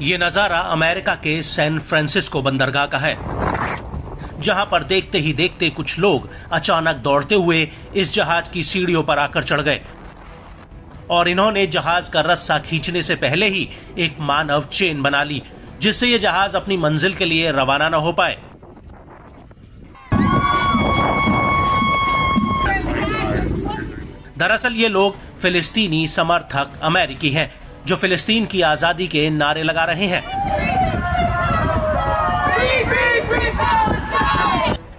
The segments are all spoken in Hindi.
ये नजारा अमेरिका के सैन फ्रांसिस्को बंदरगाह का है, जहां पर देखते ही देखते कुछ लोग अचानक दौड़ते हुए इस जहाज की सीढ़ियों पर आकर चढ़ गए और इन्होंने जहाज का रस्सा खींचने से पहले ही एक मानव चेन बना ली, जिससे ये जहाज अपनी मंजिल के लिए रवाना न हो पाए। दरअसल ये लोग फिलिस्तीनी समर्थक अमेरिकी हैं, जो फिलिस्तीन की आजादी के नारे लगा रहे हैं।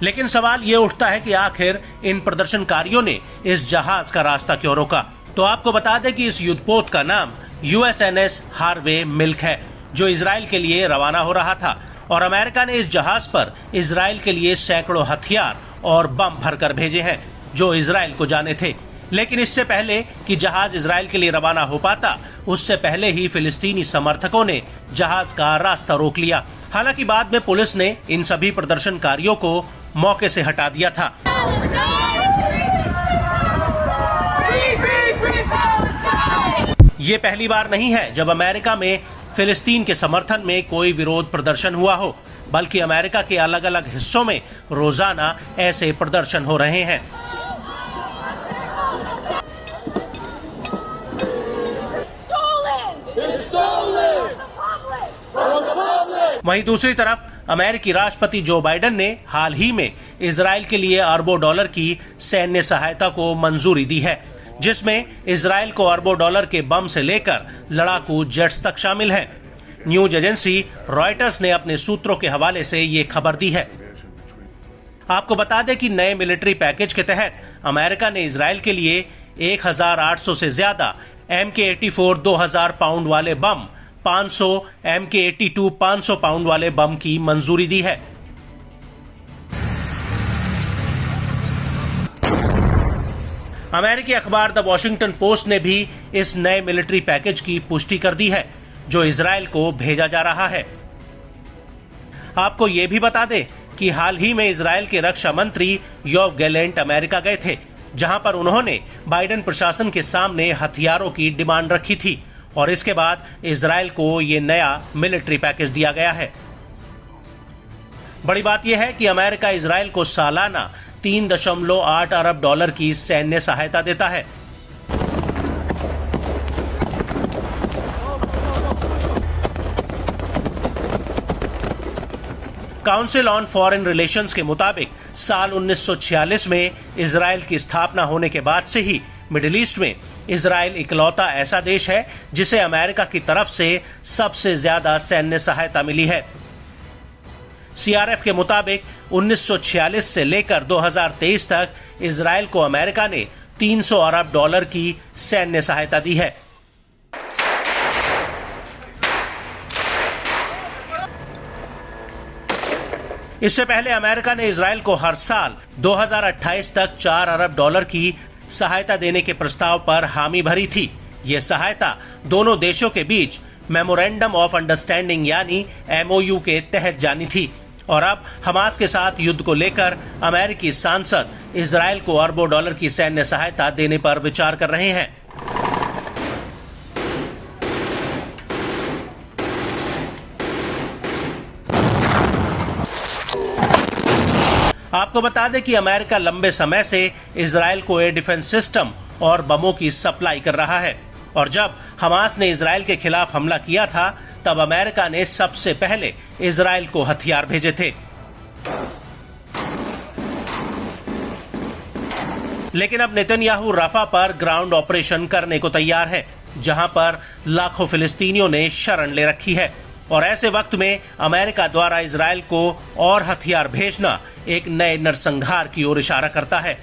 लेकिन सवाल ये उठता है कि आखिर इन प्रदर्शनकारियों ने इस जहाज का रास्ता क्यों रोका। तो आपको बता दें कि इस युद्धपोत का नाम USNS हार्वे मिल्क है, जो इजराइल के लिए रवाना हो रहा था, और अमेरिका ने इस जहाज पर इजराइल के लिए सैकड़ों हथियार और बम भरकर भेजे हैं, जो इजराइल को जाने थे। लेकिन इससे पहले कि जहाज इजराइल के लिए रवाना हो पाता, उससे पहले ही फिलिस्तीनी समर्थकों ने जहाज का रास्ता रोक लिया। हालांकि बाद में पुलिस ने इन सभी प्रदर्शनकारियों को मौके से हटा दिया था। ये पहली बार नहीं है जब अमेरिका में फिलिस्तीन के समर्थन में कोई विरोध प्रदर्शन हुआ हो, बल्कि अमेरिका के अलग अलग हिस्सों में रोजाना ऐसे प्रदर्शन हो रहे हैं। वहीं दूसरी तरफ अमेरिकी राष्ट्रपति जो बाइडेन ने हाल ही में इजराइल के लिए अरबों डॉलर की सैन्य सहायता को मंजूरी दी है, जिसमें इजराइल को अरबों डॉलर के बम से लेकर लड़ाकू जेट्स तक शामिल हैं। न्यूज एजेंसी रॉयटर्स ने अपने सूत्रों के हवाले से ये खबर दी है। आपको बता दें कि नए मिलिट्री पैकेज के तहत अमेरिका ने इजराइल के लिए 1800 से ज्यादा MK-84 2000 पाउंड वाले बम, 500 MK-82 500 पाउंड वाले बम की मंजूरी दी है। अमेरिकी अखबार द वॉशिंगटन पोस्ट ने भी इस नए मिलिट्री पैकेज की पुष्टि कर दी है, जो इजराइल को भेजा जा रहा है। आपको यह भी बता दें कि हाल ही में इजराइल के रक्षा मंत्री योव गैलेंट अमेरिका गए थे, जहां पर उन्होंने बाइडेन प्रशासन के सामने हथियारों की डिमांड रखी थी, और इसके बाद इजराइल को ये नया मिलिट्री पैकेज दिया गया है। बड़ी बात यह है कि अमेरिका इजराइल को सालाना 3.8 अरब डॉलर की सैन्य सहायता देता है। काउंसिल ऑन फॉरेन रिलेशंस के मुताबिक साल 1946 में इजराइल की स्थापना होने के बाद से ही मिडिल ईस्ट में इजराइल इकलौता ऐसा देश है जिसे अमेरिका की तरफ से सबसे ज्यादा सैन्य सहायता मिली है। CRF के मुताबिक 1946 से लेकर 2023 तक इजराइल को अमेरिका ने 300 अरब डॉलर की सैन्य सहायता दी है। इससे पहले अमेरिका ने इजराइल को हर साल 2028 तक 4 अरब डॉलर की सहायता देने के प्रस्ताव पर हामी भरी थी। ये सहायता दोनों देशों के बीच मेमोरेंडम ऑफ अंडरस्टैंडिंग यानी MOU के तहत जानी थी, और अब हमास के साथ युद्ध को लेकर अमेरिकी सांसद इजराइल को अरबों डॉलर की सैन्य सहायता देने पर विचार कर रहे हैं। आपको बता दें कि अमेरिका लंबे समय से इजराइल को एयर डिफेंस सिस्टम और बमों की सप्लाई कर रहा है, और जब हमास ने इजराइल के खिलाफ हमला किया था, तब अमेरिका ने सबसे पहले इजराइल को हथियार भेजे थे। लेकिन अब नेतन्याहू रफा पर ग्राउंड ऑपरेशन करने को तैयार है, जहां पर लाखों फिलिस्तीनियों ने शरण ले रखी है, और ऐसे वक्त में अमेरिका द्वारा इजराइल को और हथियार भेजना एक नए नरसंहार की ओर इशारा करता है।